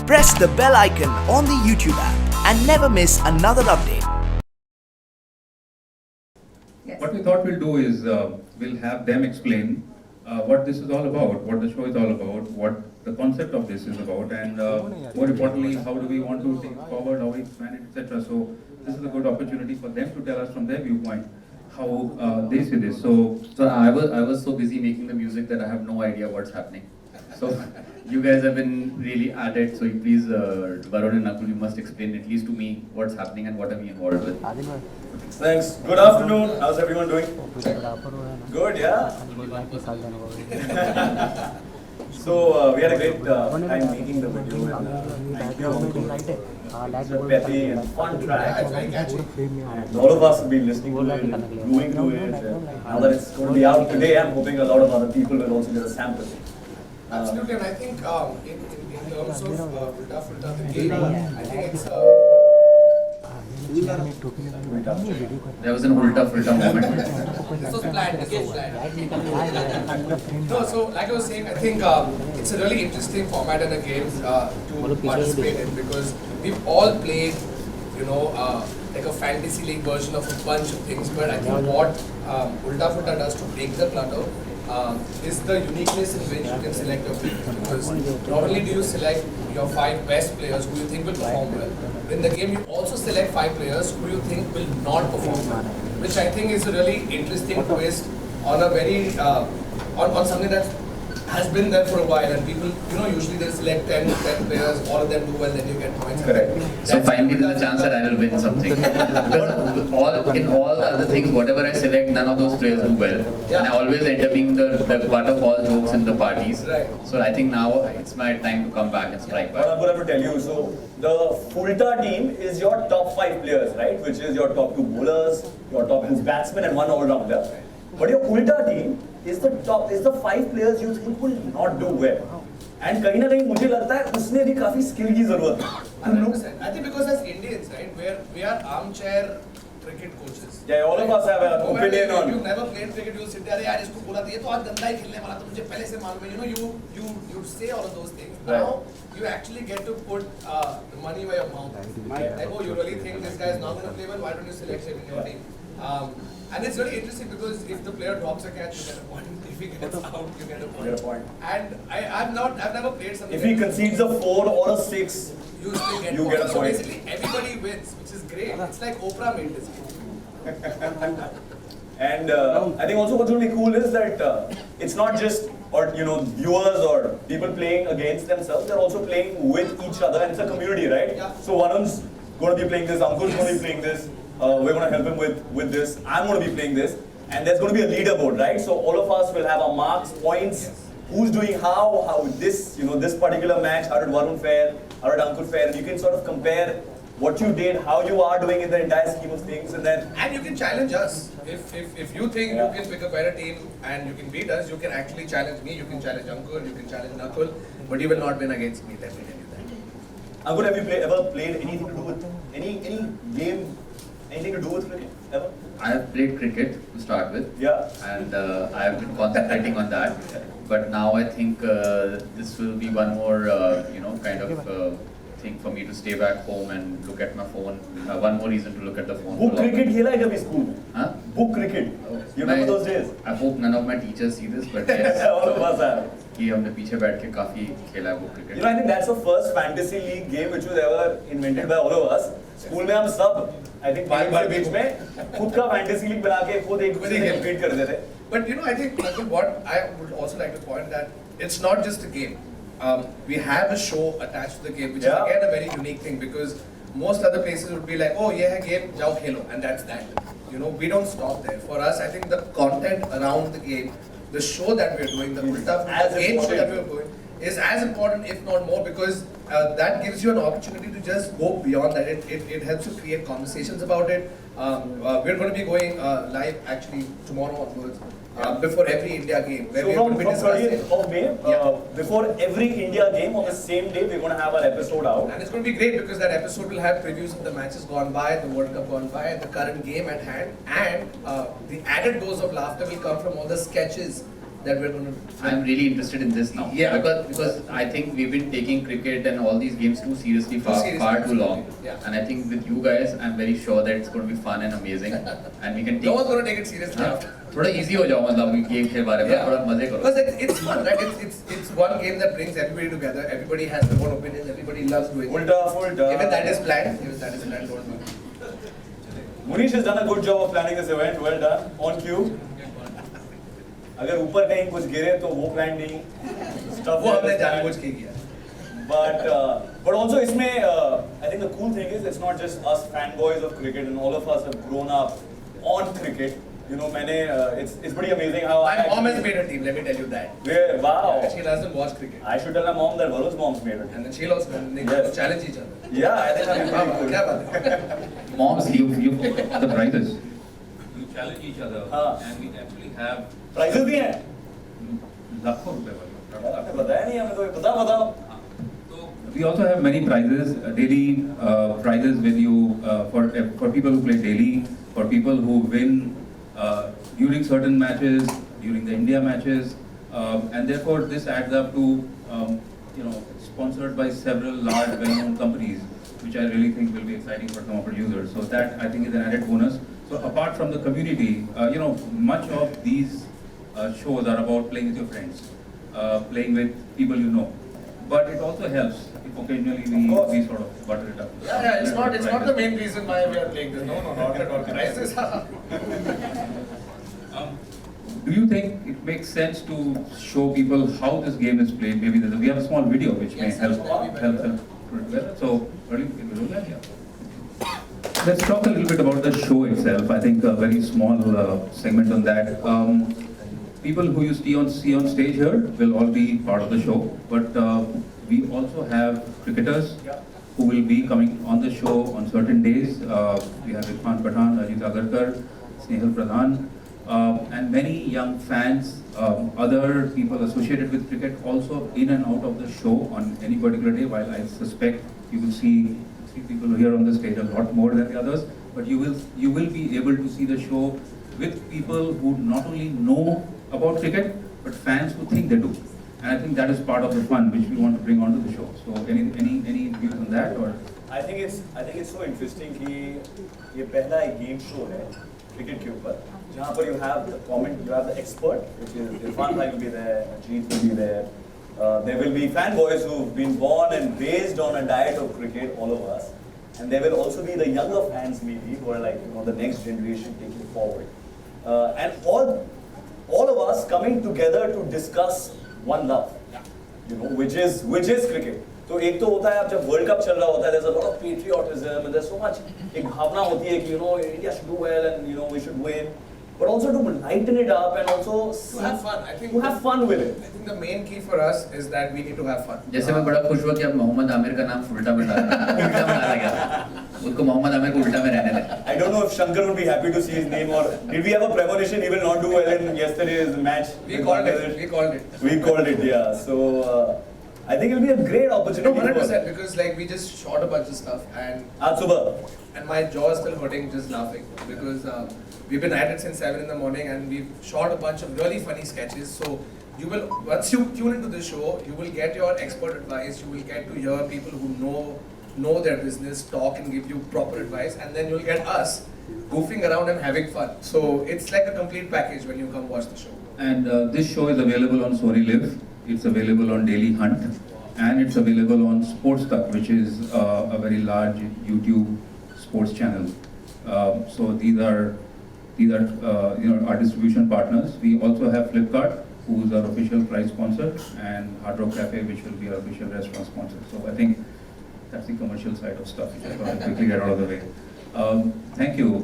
Press the bell icon on the YouTube app and never miss another update. What we thought we'll do is we'll have them explain what this is all about, what the show is all about, what the concept of this is about, and more importantly, how do we want to take it forward, how we expand it, etc. So this is a good opportunity for them to tell us from their viewpoint how they see this. So I was so busy making the music that I have no idea what's happening. So you guys have been really at it. So please, Varun and Nakul, you must explain at least to me what's happening and what are we involved with. Thanks. Good afternoon. How's everyone doing? Good, yeah. So we had a great time making the video, and thank you, Ankur. It's a peppy and fun track. And all of us have been listening to it, moving to it. Now that it's going to be out today, I'm hoping a lot of other people will also get a sample. Absolutely, and I think in terms of Ulta Fulta, the game, I think it's There was an ulta fulta moment. this was planned. No, so like I was saying, I think it's a really interesting format and a game to participate in because we've all played, like a fantasy league version of a bunch of things. But I think what Ulta Fulta does to break the clutter is the uniqueness in which you can select your team. Because not only do you select your 5 best players who you think will perform well, in the game you also select 5 players who you think will not perform well, which I think is a really interesting twist on a very on something that has been there for a while, and people, usually they select 10 players, all of them do well, then you get points. Correct. So finally there's a chance that I will win something. Because in all the other things, whatever I select, none of those players do well. Yeah. And I always end up being the butt of all jokes in the parties. Right. So I think now it's my time to come back and strike back. But I'm going to tell you, so the Fulta team is your top 5 players, right? Which is your top 2 bowlers, your top 2 batsmen and 1 all-rounder. But your Ulta team is the 5 players you think will not do well. And कहीं ना कहीं मुझे लगता है उसमें भी काफी skill की जरूरत है. 100%. I think because as Indians, right, we are armchair cricket coaches. Yeah, all of us have an opinion on. You've never played cricket, you'll sit there, यार इसको बोला था ये तो आज गंदा ही खेलने वाला तो मुझे पहले से मालूम है. You say all of those things. Right. Now you actually get to put the money where your mouth is. Like, oh, you really think this guy is not going to play well? Why don't you select him in your team? And it's really interesting because if the player drops a catch, you get a point. If he gets out, you get a point. You get a point. And I've never played something. If he concedes a 4 or a 6, you still get you points. get a So point. basically, everybody wins, which is great. It's like Oprah made this game. And I think also what's really cool is that it's not just viewers or people playing against themselves. They're also playing with each other, and it's a community, right? Yeah. So Varun's going to be playing this, Ankur's going to be playing this. We're going to help him with this. I'm going to be playing this, and there's going to be a leaderboard, right? So all of us will have our marks, points. Yes. Who's doing how this this particular match? How did Varun fare? How did Ankur fare? And you can sort of compare what you did, how you are doing in the entire scheme of things, and then. And you can challenge us. If you think you can pick a better team and you can beat us, you can actually challenge me, you can challenge Ankur, you can challenge Nakul, but you will not win against me, let me tell you that. Ankur, have you ever played anything to do with any game, anything to do with cricket ever? I have played cricket to start with. Yeah. And I have been concentrating on that. But now I think this will be one more, thing for me to stay back home and look at my phone. One more reason to look at the phone. Book cricket खेला है कभी school में? Huh? Book cricket. You remember those days? I hope none of my teachers see this, but yes. All of us have. कि हमने पीछे बैठ के काफी खेला है वो cricket. I think that's the first fantasy league game which was ever invented by all of us. School में हम सब, I think बार बीच में खुद का fantasy league बना के खुद एक दूसरे से compete करते थे. But I think Nakul, what I would also like to point that it's not just a game. We have a show attached to the game, which is again a very unique thing because most other places would be like, oh, ये है game, जाओ खेलो, and that's that. We don't stop there. For us, I think the content around the game, the show that we're doing, the Ulta game show that we're doing, is as important, if not more, because that gives you an opportunity to just go beyond that. It helps you create conversations about it. We're going to be going live actually tomorrow onwards. Before every India game. Where So we from 30th of May, before every India game on the same day, we're going to have our episode out. And it's going to be great because that episode will have previews of the matches gone by, the World Cup gone by, the current game at hand, and the added dose of laughter will come from all the sketches that we're going to. I'm really interested in this now. Yeah. Because I think we've been taking cricket and all these games too seriously Too seriously, far too long. absolutely. Yeah. And I think with you guys, I'm very sure that it's going to be fun and amazing. And we can take. No one's going to take it seriously हाँ, after. थोड़ा easy हो जाओ मतलब game के बारे में Yeah. थोड़ा मजे करो. Because it's fun, right? It's one game that brings everybody together. Everybody has their own opinions. Everybody loves doing it. Ulta, fulta. Even that is planned. Don't worry. Munish has done a good job of planning this event. Well done. On cue. अगर ऊपर कहीं कुछ गिरे तो वो plan नहीं. Stuff वो हमने like that. जानबूझ के किया. But also इसमें I think the cool thing is it's not just us fanboys of cricket and all of us have grown up on cricket. You know, it's pretty amazing how My mom has made her team. Let me tell you that. Yeah, wow. Yeah, she doesn't watch cricket. I should tell my mom that Varun's mom's made it. And then she'll also Yes. challenge each other. Yeah, I think that'd be Wow, pretty cool. क्या बात है? Moms, you The prizes. You challenge each other हाँ. and we actually have Prizes भी हैं. लाखों रुपए वाले. आपने बताया नहीं हमें तो बताओ. So we also have many prizes, daily prizes with you for people who play daily, for people who win during certain matches, during the India matches, and therefore this adds up to sponsored by several large well-known companies, which I really think will be exciting for some of our users. So that I think is an added bonus. So apart from the community, much of these shows are about playing with your friends, playing with people you know. But it also helps if occasionally we sort of butter it up. Yeah, it's not the main reason why we are playing this. No, not at all. Crisis. Do you think it makes sense to show people how this game is played? Maybe we have a small video which may Yes, help that will be put it together. So, early, we do that, yeah. Let's talk a little bit about the show itself. I think a very small segment on that. People who you see on stage here will all be part of the show, but we also have cricketers who will be coming on the show on certain days. We have Irfan Pathan, Ajit Agarkar, Snehal Pradhan, and many young fans, other people associated with cricket also in and out of the show on any particular day. While I suspect you will see people here on the stage a lot more than the others, but you will be able to see the show with people who not only know about cricket, but fans who think they do. And I think that is part of the fun which we want to bring onto the show. So any views on that or? I think it's so interesting कि ये पहला एक game show है cricket के ऊपर जहाँ पर you have the expert, which is Irfan Bhai will be there, Ajit will be there. There will be fanboys who've been born and raised on a diet of cricket, all of us. And there will also be the younger fans maybe who are like the next generation taking forward. And all of us coming together to discuss one love, which is cricket. तो एक तो होता है अब जब world cup चल रहा होता है, there's a lot of patriotism and there's so much एक भावना होती है कि India should do well and we should win, but also to lighten it up and also To have fun. I think to have fun with it. I think the main key for us is that we need to have fun. जैसे मैं बड़ा खुश हुआ कि अब मोहम्मद आमिर का नाम उल्टा में डाला गया. उसको मोहम्मद आमिर को उल्टा में रहने दे. I don't know if Shankar would be happy to see his name, or did we have a premonition he will not do well in yesterday's match? We called it. We called it, yeah. So I think it will be a great opportunity. No, 100%, because like we just shot a bunch of stuff and Aaj subah. my jaw is still hurting just laughing because we've been at it since 7 in the morning and we've shot a bunch of really funny sketches. So you will, once you tune into the show, you will get your expert advice. You will get to hear people who know their business, talk and give you proper advice, and then you'll get us goofing around and having fun. So it's like a complete package when you come watch the show. And this show is available on Sony Live. It's available on Daily Hunt, and it's available on Sports Tuck, which is a very large YouTube sports channel. So these are our distribution partners. We also have Flipkart, who is our official prize sponsor, and Hard Rock Cafe, which will be our official restaurant sponsor. So I think that's the commercial side of stuff, which I thought I'd quickly get out of the way. Thank you.